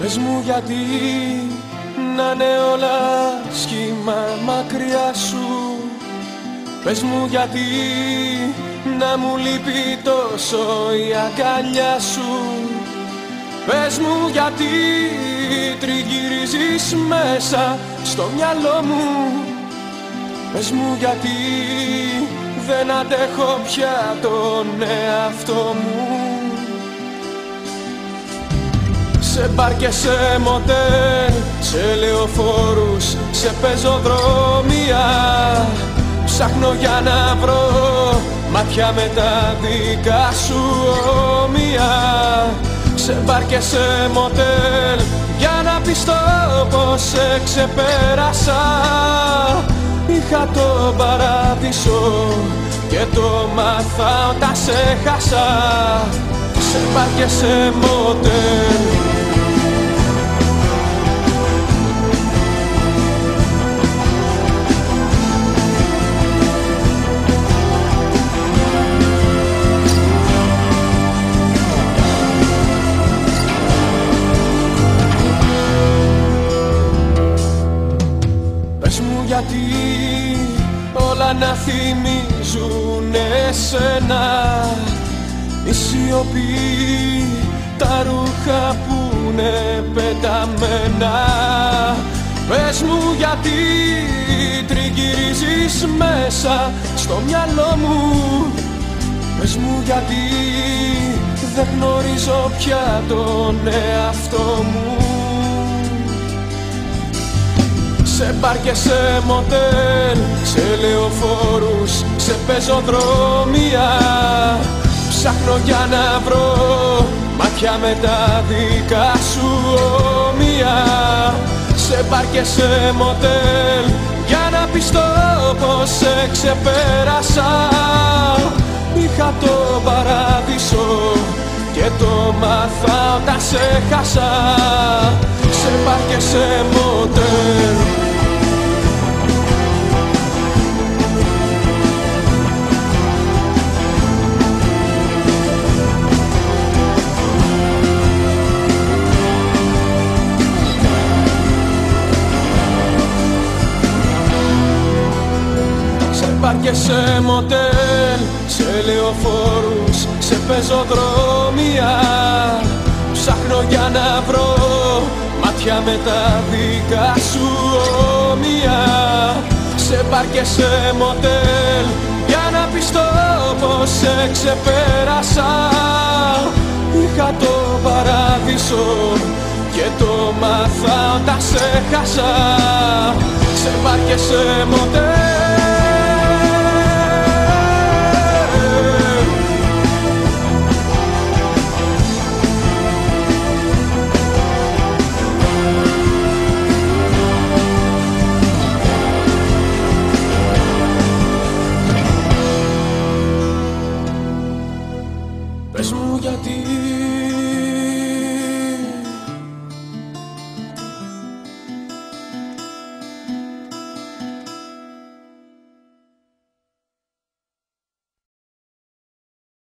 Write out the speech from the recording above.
Πες μου γιατί να είναι όλα σχήμα μακριά σου. Πες μου γιατί να μου λείπει τόσο η αγκαλιά σου. Πες μου γιατί τριγυρίζεις μέσα στο μυαλό μου. Πες μου γιατί δεν αντέχω πια τον εαυτό μου. Σε μπαρ και σε μοτέλ, σε λεωφόρους, σε πεζοδρόμια, ψάχνω για να βρω μάτια με τα δικά σου όμοια. Σε μπαρ και σε μοτέλ, για να πιστώ πως σε ξεπέρασα. Είχα το παράδεισο και το μάθα όταν σε χάσα. Σε μπαρ και σε μοτέλ. Πες μου γιατί όλα να θυμίζουν εσένα. Η σιωπή, τα ρούχα που είναι πεταμένα. Πες μου γιατί τριγυρίζεις μέσα στο μυαλό μου. Πες μου γιατί δεν γνωρίζω πια τον εαυτό μου. Σε μπαρ και σε μοτέλ, σε λεωφόρους, σε πεζοδρόμια, ψάχνω για να βρω μάτια με τα δικά σου όμοια. Σε μπαρ και σε μοτέλ, για να πιστώ πως σε ξεπέρασα. Είχα το παράδεισο και το μάθα όταν σε χάσα. Σε μπαρ και σε μοτέλ. Σε μπαρ και σε μοτέλ, σε λεωφόρους, σε πεζοδρόμια, ψάχνω για να βρω μάτια με τα δικά σου όμοια. Σε μπαρ και σε μοτέλ, για να πιστώ πως σε ξεπέρασα. Είχα το παράδεισο και το μάθα όταν σε χάσα. Σε μπαρ και σε μοτέλ.